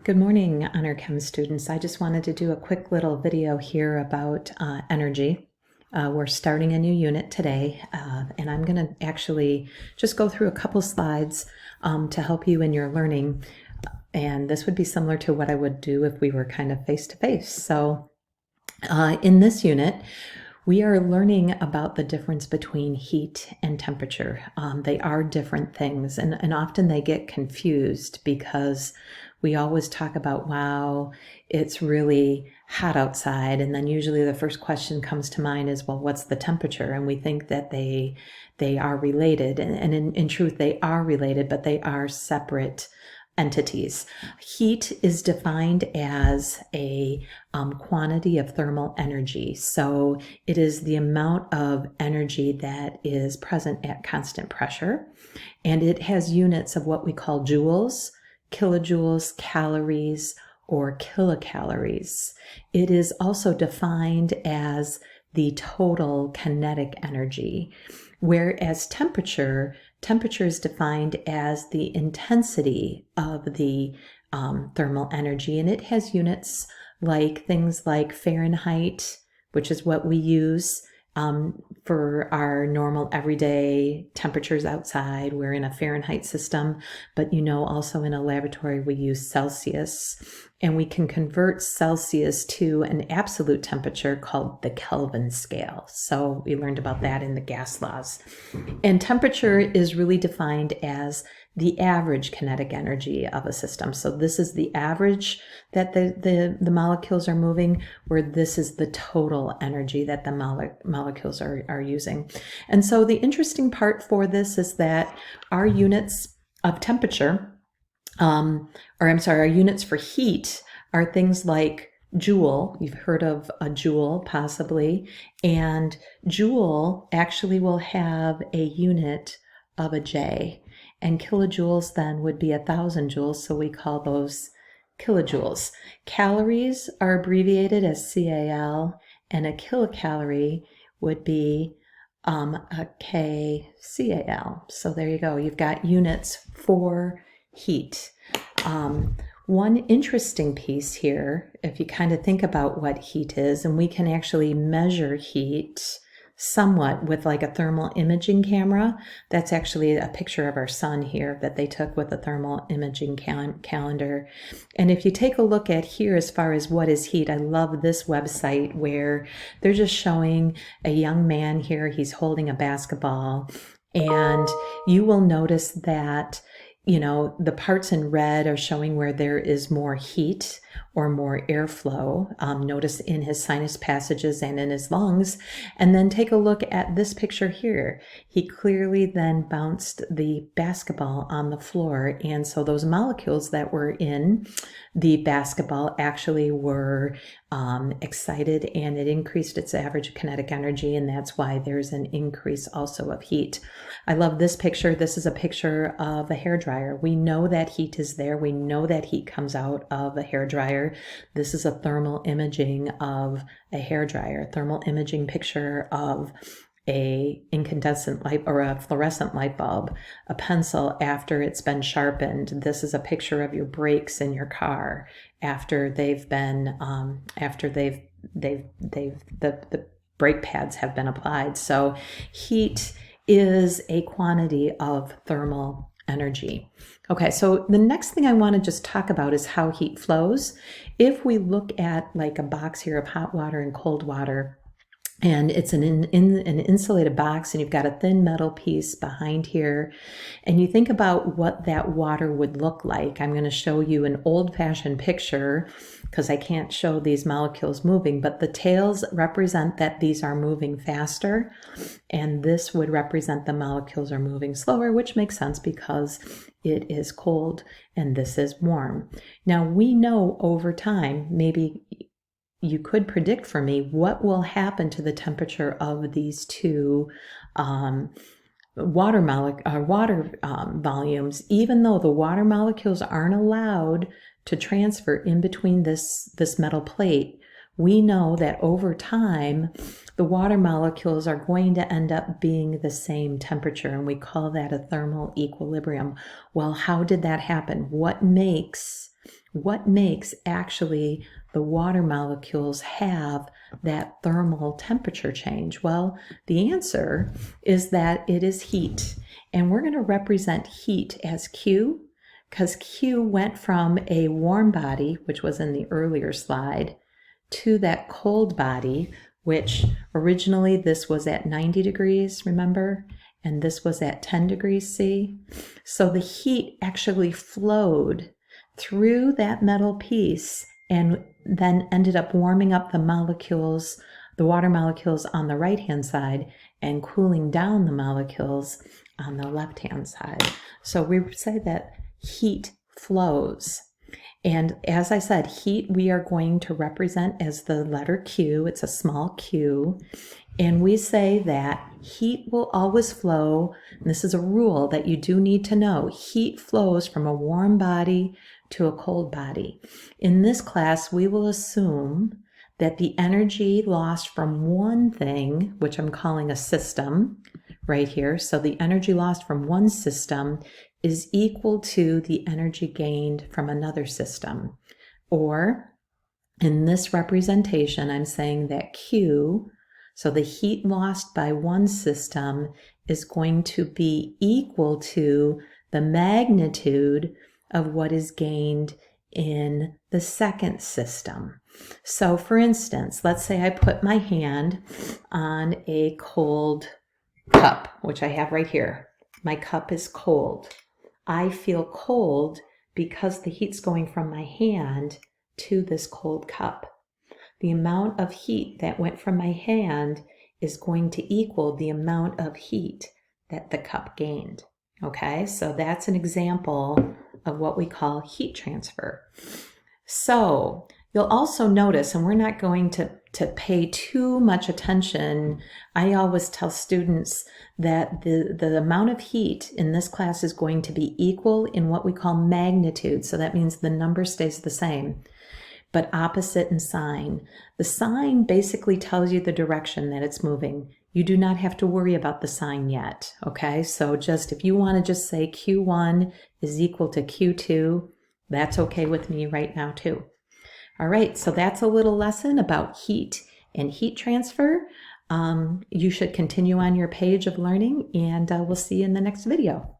Good morning, Honor Chem students. I just wanted to do a quick little video here about energy. We're starting a new unit today, and I'm going to actually just go through a couple slides to help you in your learning. And this would be similar to what I would do if we were kind of face-to-face. So in this unit, we are learning about the difference between heat and temperature. They are different things, and often they get confused because we always talk about, wow, it's really hot outside, and then usually the first question comes to mind is, well, what's the temperature? And we think that they are related, and in truth, they are related, but they are separate entities. Heat is defined as a quantity of thermal energy. So it is the amount of energy that is present at constant pressure. And it has units of what we call joules, kilojoules, calories, or kilocalories. It is also defined as the total kinetic energy, whereas temperature is defined as the intensity of the thermal energy, and it has units like things like Fahrenheit, which is what we use for our normal everyday temperatures outside. We're in a Fahrenheit system, but also in a laboratory we use Celsius, and we can convert Celsius to an absolute temperature called the Kelvin scale. So we learned about that in the gas laws. And temperature is really defined as the average kinetic energy of a system. So this is the average that the molecules are moving, where this is the total energy that the molecules are using. And so the interesting part for this is that our units of temperature, our units for heat are things like joule. You've heard of a joule possibly, and joule actually will have a unit of a J, and kilojoules then would be 1,000 joules, so we call those kilojoules. Calories are abbreviated as CAL, and a kilocalorie would be a KCAL. So there you go. You've got units for heat. One interesting piece here, if you kind of think about what heat is, and we can actually measure heat somewhat with like a thermal imaging camera. That's actually a picture of our sun here that they took with a thermal imaging calendar. And if you take a look at here as far as what is heat, I love this website where they're just showing a young man here. He's holding a basketball, and you will notice that the parts in red are showing where there is more heat or more airflow. Notice in his sinus passages and in his lungs. And then take a look at this picture here. He clearly then bounced the basketball on the floor. And so those molecules that were in the basketball actually were excited, and it increased its average kinetic energy. And that's why there's an increase also of heat. I love this picture. This is a picture of a hairdryer. We know that heat is there. We know that heat comes out of a hairdryer. This is a thermal imaging of a hairdryer, thermal imaging picture of a incandescent light or a fluorescent light bulb, a pencil after it's been sharpened. This is a picture of your brakes in your car after they've been the brake pads have been applied. So heat is a quantity of thermal energy. Okay, so the next thing I want to just talk about is how heat flows. If we look at like a box here of hot water and cold water, and it's an insulated box, and you've got a thin metal piece behind here, and you think about what that water would look like. I'm going to show you an old-fashioned picture because I can't show these molecules moving, but the tails represent that these are moving faster, and this would represent the molecules are moving slower, which makes sense because it is cold and this is warm. Now we know over time, maybe you could predict for me what will happen to the temperature of these two water volumes, even though the water molecules aren't allowed to transfer in between this metal plate. We know that over time, the water molecules are going to end up being the same temperature, and we call that a thermal equilibrium. Well, how did that happen? What makes what makes actually the water molecules have that thermal temperature change? Well, the answer is that it is heat. And we're going to represent heat as Q, because Q went from a warm body, which was in the earlier slide, to that cold body, which originally this was at 90 degrees, remember? And this was at 10 degrees C. So the heat actually flowed through that metal piece and then ended up warming up the molecules, the water molecules on the right-hand side, and cooling down the molecules on the left-hand side. So we say that heat flows. And as I said, heat we are going to represent as the letter Q. It's a small q. And we say that heat will always flow. And this is a rule that you do need to know. Heat flows from a warm body to a cold body. In this class, we will assume that the energy lost from one thing, which I'm calling a system right here. So the energy lost from one system is equal to the energy gained from another system. Or in this representation, I'm saying that Q, so the heat lost by one system, is going to be equal to the magnitude of what is gained in the second system. So for instance, let's say I put my hand on a cold cup, which I have right here. My cup is cold. I feel cold because the heat's going from my hand to this cold cup. The amount of heat that went from my hand is going to equal the amount of heat that the cup gained. Okay, so that's an example of what we call heat transfer. So you'll also notice, and we're not going to pay too much attention. I always tell students that the amount of heat in this class is going to be equal in what we call magnitude. So that means the number stays the same, but opposite in sign. The sign basically tells you the direction that it's moving. You do not have to worry about the sign yet, okay? So just if you want to just say Q1 is equal to Q2, that's okay with me right now too. All right, so that's a little lesson about heat and heat transfer. You should continue on your page of learning, and we'll see you in the next video.